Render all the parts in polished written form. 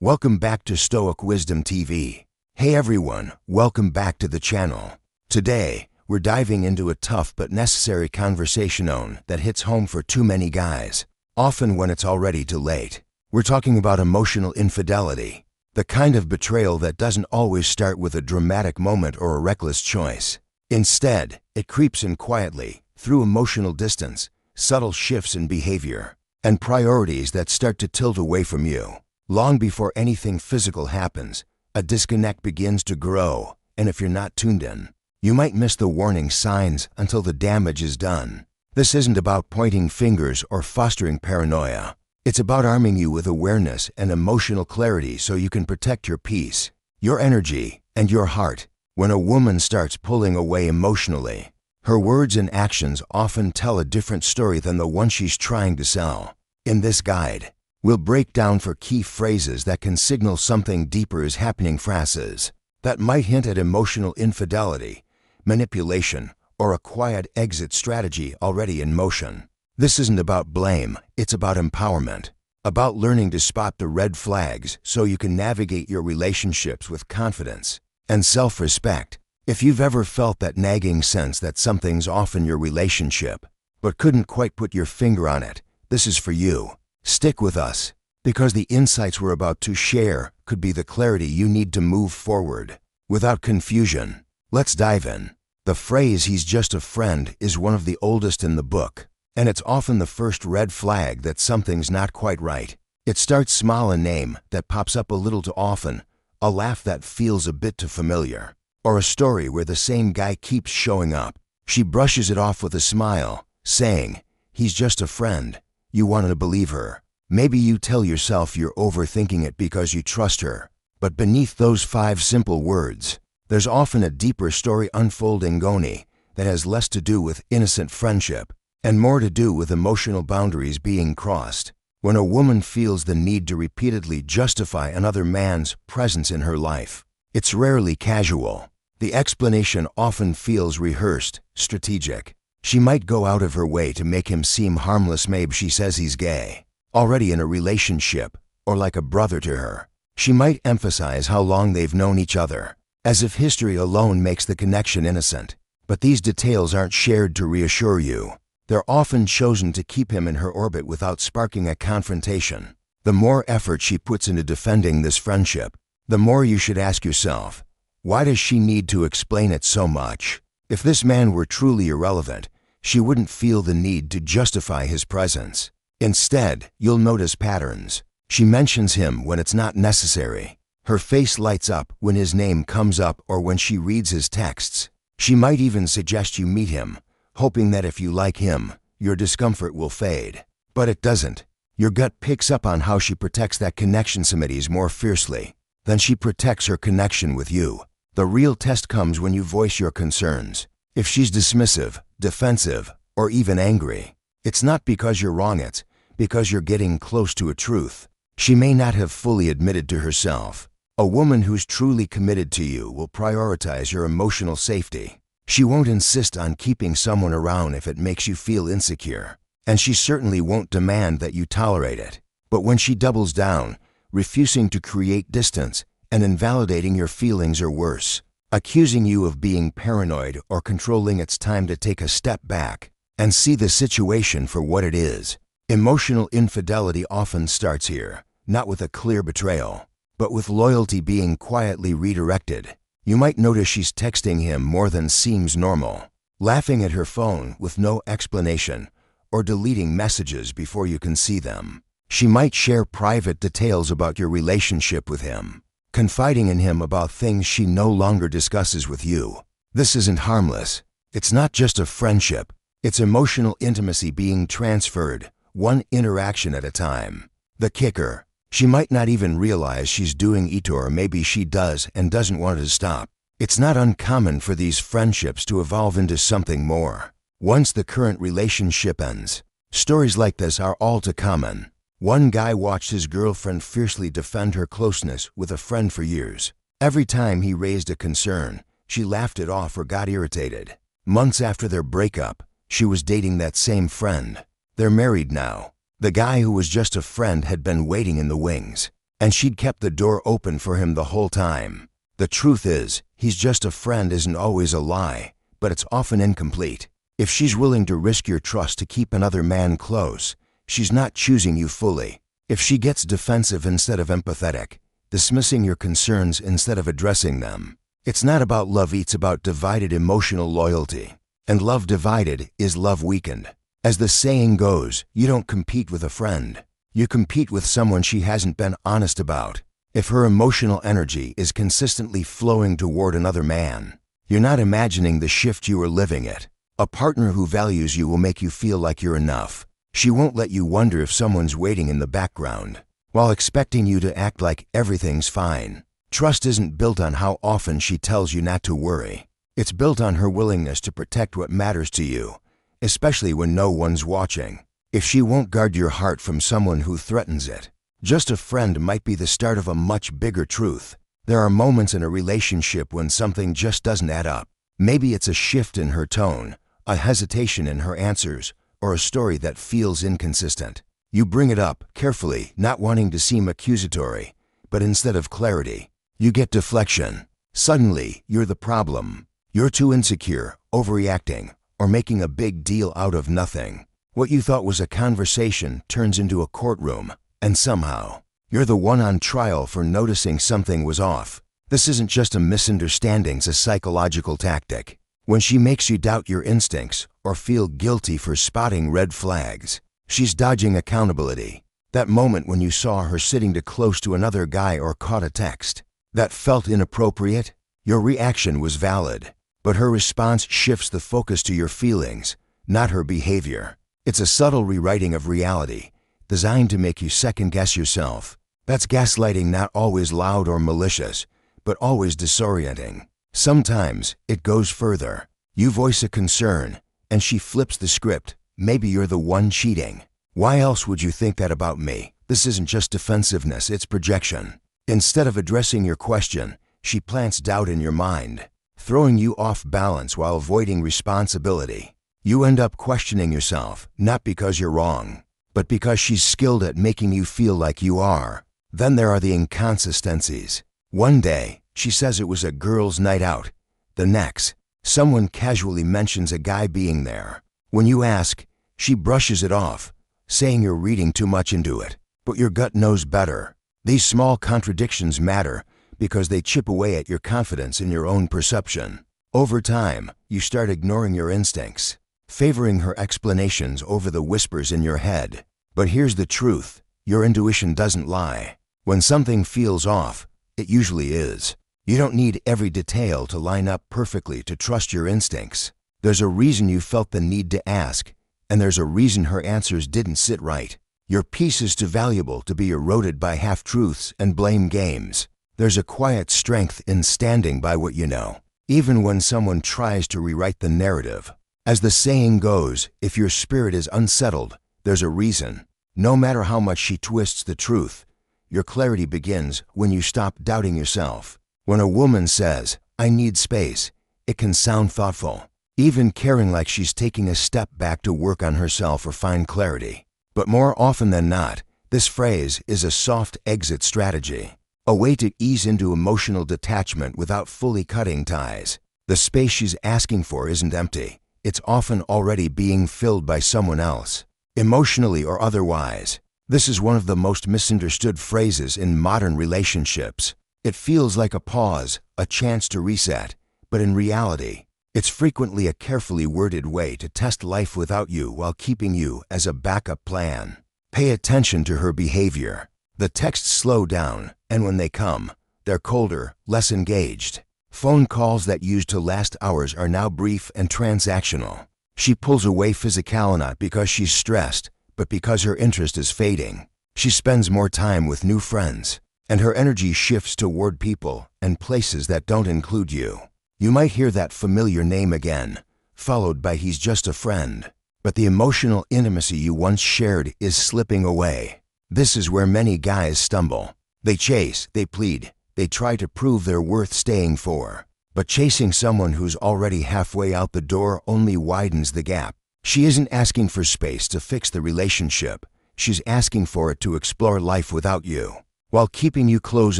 Welcome back to Stoic Wisdom TV. Hey everyone, welcome back to the channel. Today, we're diving into a tough but necessary conversation that hits home for too many guys, often when it's already too late. We're talking about emotional infidelity, the kind of betrayal that doesn't always start with a dramatic moment or a reckless choice. Instead, it creeps in quietly, through emotional distance, subtle shifts in behavior, and priorities that start to tilt away from you. Long before anything physical happens, a disconnect begins to grow, and if you're not tuned in, you might miss the warning signs until the damage is done. This isn't about pointing fingers or fostering paranoia. It's about arming you with awareness and emotional clarity so you can protect your peace, your energy, and your heart. When a woman starts pulling away emotionally, her words and actions often tell a different story than the one she's trying to sell. In this guide, we'll break down for key phrases that can signal something deeper is happening, phrases that might hint at emotional infidelity, manipulation, or a quiet exit strategy already in motion. This isn't about blame, it's about empowerment, about learning to spot the red flags so you can navigate your relationships with confidence and self-respect. If you've ever felt that nagging sense that something's off in your relationship, but couldn't quite put your finger on it, this is for you. Stick with us, because the insights we're about to share could be the clarity you need to move forward. Without confusion, let's dive in. The phrase "he's just a friend" is one of the oldest in the book, and it's often the first red flag that something's not quite right. It starts small: a name that pops up a little too often, a laugh that feels a bit too familiar, or a story where the same guy keeps showing up. She brushes it off with a smile, saying, "He's just a friend." You want to believe her. Maybe you tell yourself you're overthinking it because you trust her. But beneath those 5 simple words, there's often a deeper story unfolding that has less to do with innocent friendship and more to do with emotional boundaries being crossed. When a woman feels the need to repeatedly justify another man's presence in her life, it's rarely casual. The explanation often feels rehearsed, strategic. She might go out of her way to make him seem harmless. Maybe she says he's gay, already in a relationship, or like a brother to her. She might emphasize how long they've known each other, as if history alone makes the connection innocent. But these details aren't shared to reassure you. They're often chosen to keep him in her orbit without sparking a confrontation. The more effort she puts into defending this friendship, the more you should ask yourself, why does she need to explain it so much? If this man were truly irrelevant, she wouldn't feel the need to justify his presence. Instead, you'll notice patterns. She mentions him when it's not necessary. Her face lights up when his name comes up or when she reads his texts. She might even suggest you meet him, hoping that if you like him, your discomfort will fade. But it doesn't. Your gut picks up on how she protects that connection more fiercely than she protects her connection with you. The real test comes when you voice your concerns. If she's dismissive, defensive, or even angry, it's not because you're wrong, it's because you're getting close to a truth she may not have fully admitted to herself. A woman who's truly committed to you will prioritize your emotional safety. She won't insist on keeping someone around if it makes you feel insecure, and she certainly won't demand that you tolerate it. But when she doubles down, refusing to create distance and invalidating your feelings, or worse, accusing you of being paranoid or controlling, it's time to take a step back and see the situation for what it is. Emotional infidelity often starts here, not with a clear betrayal, but with loyalty being quietly redirected. You might notice she's texting him more than seems normal, laughing at her phone with no explanation, or deleting messages before you can see them. She might share private details about your relationship with him, confiding in him about things she no longer discusses with you. This isn't harmless. It's not just a friendship. It's emotional intimacy being transferred, one interaction at a time. The kicker: she might not even realize she's doing it, or maybe she does and doesn't want it to stop. It's not uncommon for these friendships to evolve into something more once the current relationship ends. Stories like this are all too common. One guy watched his girlfriend fiercely defend her closeness with a friend for years. Every time he raised a concern, she laughed it off or got irritated. Months after their breakup, she was dating that same friend. They're married now. The guy who was just a friend had been waiting in the wings. And she'd kept the door open for him the whole time. The truth is, he's just a friend isn't always a lie, but it's often incomplete. If she's willing to risk your trust to keep another man close, she's not choosing you fully. If she gets defensive instead of empathetic, dismissing your concerns instead of addressing them, it's not about love, it's about divided emotional loyalty. And love divided is love weakened. As the saying goes, you don't compete with a friend. You compete with someone she hasn't been honest about. If her emotional energy is consistently flowing toward another man, you're not imagining the shift you are living it. A partner who values you will make you feel like you're enough. She won't let you wonder if someone's waiting in the background, while expecting you to act like everything's fine. Trust isn't built on how often she tells you not to worry. It's built on her willingness to protect what matters to you, especially when no one's watching. If she won't guard your heart from someone who threatens it, just a friend might be the start of a much bigger truth. There are moments in a relationship when something just doesn't add up. Maybe it's a shift in her tone, a hesitation in her answers, or a story that feels inconsistent. You bring it up carefully, not wanting to seem accusatory, but instead of clarity, you get deflection. Suddenly, you're the problem. You're too insecure, overreacting, or making a big deal out of nothing. What you thought was a conversation turns into a courtroom, and somehow, you're the one on trial for noticing something was off. This isn't just a misunderstanding, it's a psychological tactic. When she makes you doubt your instincts or feel guilty for spotting red flags, she's dodging accountability. That moment when you saw her sitting too close to another guy or caught a text that felt inappropriate, your reaction was valid, but her response shifts the focus to your feelings, not her behavior. It's a subtle rewriting of reality, designed to make you second-guess yourself. That's gaslighting, not always loud or malicious, but always disorienting. Sometimes it goes further. You voice a concern, and she flips the script. Maybe you're the one cheating. Why else would you think that about me? This isn't just defensiveness, it's projection. Instead of addressing your question, she plants doubt in your mind, throwing you off balance while avoiding responsibility. You end up questioning yourself, not because you're wrong, but because she's skilled at making you feel like you are. Then there are the inconsistencies. One day, she says it was a girls' night out. The next, someone casually mentions a guy being there. When you ask, she brushes it off, saying you're reading too much into it. But your gut knows better. These small contradictions matter because they chip away at your confidence in your own perception. Over time, you start ignoring your instincts, favoring her explanations over the whispers in your head. But here's the truth, your intuition doesn't lie. When something feels off, it usually is. You don't need every detail to line up perfectly to trust your instincts. There's a reason you felt the need to ask, and there's a reason her answers didn't sit right. Your peace is too valuable to be eroded by half-truths and blame games. There's a quiet strength in standing by what you know, even when someone tries to rewrite the narrative. As the saying goes, if your spirit is unsettled, there's a reason. No matter how much she twists the truth, your clarity begins when you stop doubting yourself. When a woman says, "I need space," it can sound thoughtful, even caring, like she's taking a step back to work on herself or find clarity. But more often than not, this phrase is a soft exit strategy, a way to ease into emotional detachment without fully cutting ties. The space she's asking for isn't empty. It's often already being filled by someone else, emotionally or otherwise. This is one of the most misunderstood phrases in modern relationships. It feels like a pause, a chance to reset, but in reality, it's frequently a carefully worded way to test life without you while keeping you as a backup plan. Pay attention to her behavior. The texts slow down, and when they come, they're colder, less engaged. Phone calls that used to last hours are now brief and transactional. She pulls away physically, not because she's stressed, but because her interest is fading. She spends more time with new friends, and her energy shifts toward people and places that don't include you. You might hear that familiar name again, followed by "he's just a friend," but the emotional intimacy you once shared is slipping away. This is where many guys stumble. They chase, they plead, they try to prove they're worth staying for. But chasing someone who's already halfway out the door only widens the gap. She isn't asking for space to fix the relationship. She's asking for it to explore life without you. while keeping you close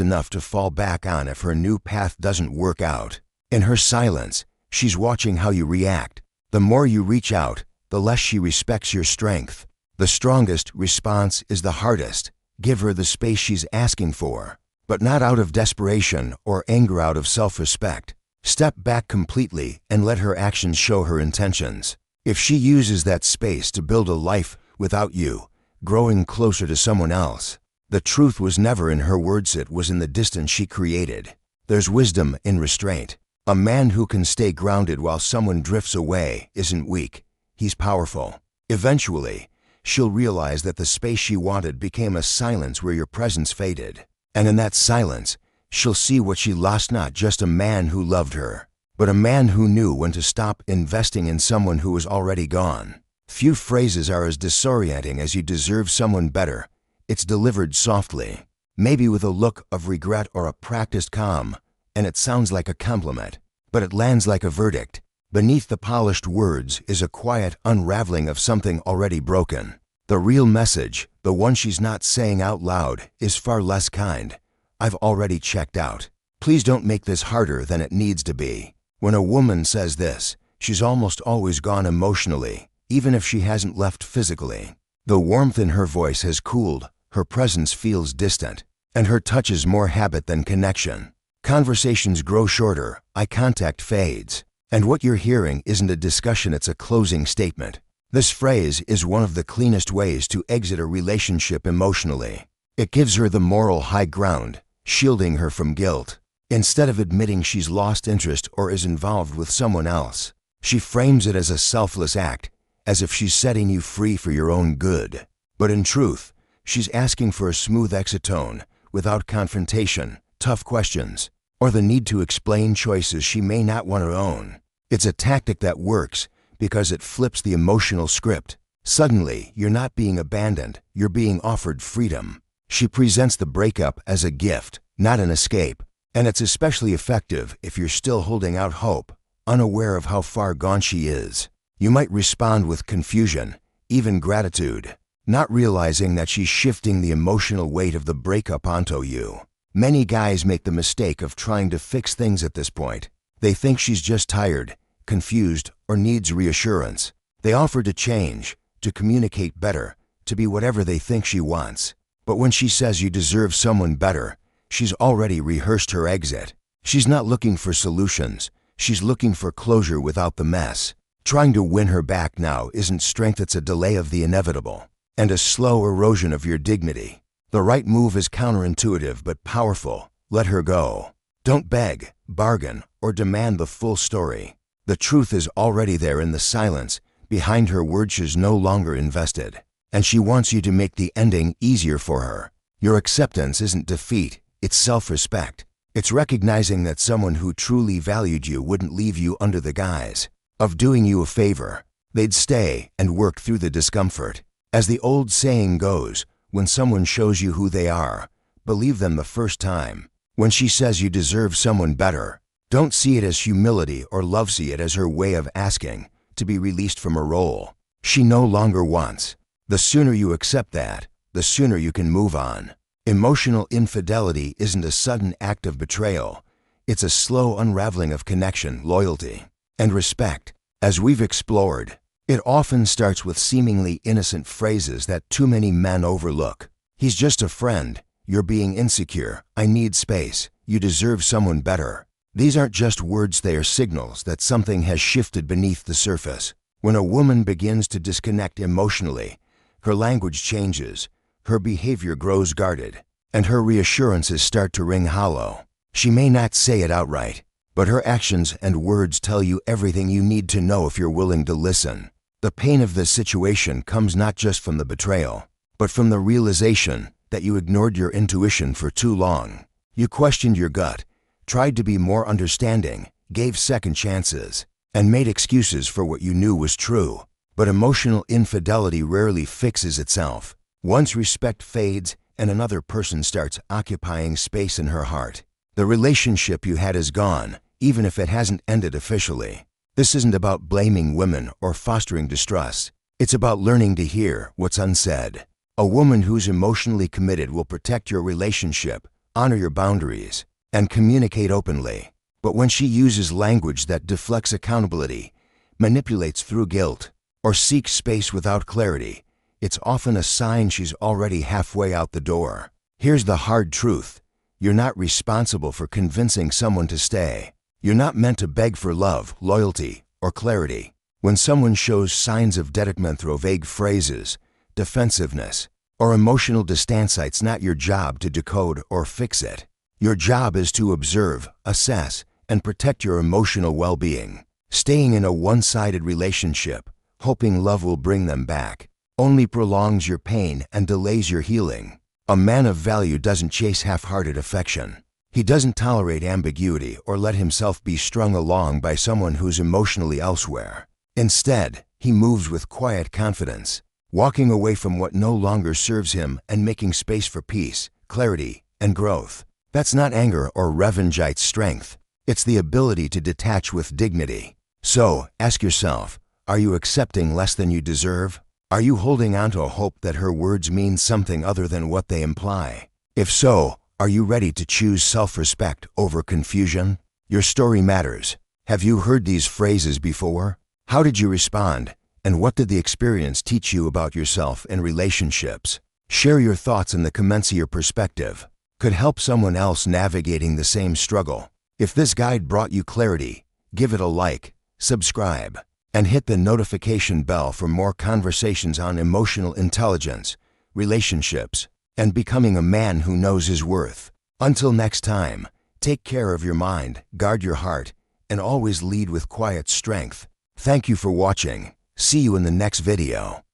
enough to fall back on if her new path doesn't work out. In her silence, she's watching how you react. The more you reach out, the less she respects your strength. The strongest response is the hardest. Give her the space she's asking for, but not out of desperation or anger, out of self-respect. Step back completely and let her actions show her intentions. If she uses that space to build a life without you, growing closer to someone else, the truth was never in her words, it was in the distance she created. There's wisdom in restraint. A man who can stay grounded while someone drifts away isn't weak, he's powerful. Eventually, she'll realize that the space she wanted became a silence where your presence faded. And in that silence, she'll see what she lost: not just a man who loved her, but a man who knew when to stop investing in someone who was already gone. Few phrases are as disorienting as "you deserve someone better." It's delivered softly, maybe with a look of regret or a practiced calm, and it sounds like a compliment, but it lands like a verdict. Beneath the polished words is a quiet unraveling of something already broken. The real message, the one she's not saying out loud, is far less kind. "I've already checked out. Please don't make this harder than it needs to be." When a woman says this, she's almost always gone emotionally, even if she hasn't left physically. The warmth in her voice has cooled, her presence feels distant, and her touch is more habit than connection. Conversations grow shorter, eye contact fades, and what you're hearing isn't a discussion, it's a closing statement. This phrase is one of the cleanest ways to exit a relationship emotionally. It gives her the moral high ground, shielding her from guilt. Instead of admitting she's lost interest or is involved with someone else, she frames it as a selfless act, as if she's setting you free for your own good. But in truth, she's asking for a smooth exit tone, without confrontation, tough questions, or the need to explain choices she may not want to own. It's a tactic that works because it flips the emotional script. Suddenly, you're not being abandoned, you're being offered freedom. She presents the breakup as a gift, not an escape, and it's especially effective if you're still holding out hope, unaware of how far gone she is. You might respond with confusion, even gratitude, not realizing that she's shifting the emotional weight of the breakup onto you. Many guys make the mistake of trying to fix things at this point. They think she's just tired, confused, or needs reassurance. They offer to change, to communicate better, to be whatever they think she wants. But when she says "you deserve someone better," she's already rehearsed her exit. She's not looking for solutions. She's looking for closure without the mess. Trying to win her back now isn't strength, it's a delay of the inevitable, and a slow erosion of your dignity. The right move is counterintuitive but powerful. Let her go. Don't beg, bargain, or demand the full story. The truth is already there in the silence. Behind her words, she's no longer invested, and she wants you to make the ending easier for her. Your acceptance isn't defeat, it's self-respect. It's recognizing that someone who truly valued you wouldn't leave you under the guise of doing you a favor. They'd stay and work through the discomfort. As the old saying goes, when someone shows you who they are, believe them the first time. When she says "you deserve someone better," don't see it as humility or love, see it as her way of asking to be released from a role she no longer wants. The sooner you accept that, the sooner you can move on. Emotional infidelity isn't a sudden act of betrayal. It's a slow unraveling of connection, loyalty, and respect. As we've explored, it often starts with seemingly innocent phrases that too many men overlook. "He's just a friend," "You're being insecure," "I need space," "You deserve someone better." These aren't just words, they are signals that something has shifted beneath the surface. When a woman begins to disconnect emotionally, her language changes, her behavior grows guarded, and her reassurances start to ring hollow. She may not say it outright, but her actions and words tell you everything you need to know if you're willing to listen. The pain of this situation comes not just from the betrayal, but from the realization that you ignored your intuition for too long. You questioned your gut, tried to be more understanding, gave second chances, and made excuses for what you knew was true. But emotional infidelity rarely fixes itself. Once respect fades and another person starts occupying space in her heart, the relationship you had is gone, even if it hasn't ended officially. This isn't about blaming women or fostering distrust. It's about learning to hear what's unsaid. A woman who's emotionally committed will protect your relationship, honor your boundaries, and communicate openly. But when she uses language that deflects accountability, manipulates through guilt, or seeks space without clarity, it's often a sign she's already halfway out the door. Here's the hard truth. You're not responsible for convincing someone to stay. You're not meant to beg for love, loyalty, or clarity. When someone shows signs of detachment through vague phrases, defensiveness, or emotional distance, it's not your job to decode or fix it. Your job is to observe, assess, and protect your emotional well-being. Staying in a one-sided relationship, hoping love will bring them back, only prolongs your pain and delays your healing. A man of value doesn't chase half-hearted affection. He doesn't tolerate ambiguity or let himself be strung along by someone who's emotionally elsewhere. Instead, he moves with quiet confidence, walking away from what no longer serves him and making space for peace, clarity, and growth. That's not anger or revenge, strength. It's the ability to detach with dignity. So, ask yourself, are you accepting less than you deserve? Are you holding on to a hope that her words mean something other than what they imply? If so, are you ready to choose self-respect over confusion? Your story matters. Have you heard these phrases before? How did you respond? And what did the experience teach you about yourself and relationships? Share your thoughts in the comments. Your perspective could help someone else navigating the same struggle. If this guide brought you clarity, give it a like, subscribe, and hit the notification bell for more conversations on emotional intelligence, relationships, and becoming a man who knows his worth. Until next time, take care of your mind, guard your heart, and always lead with quiet strength. Thank you for watching. See you in the next video.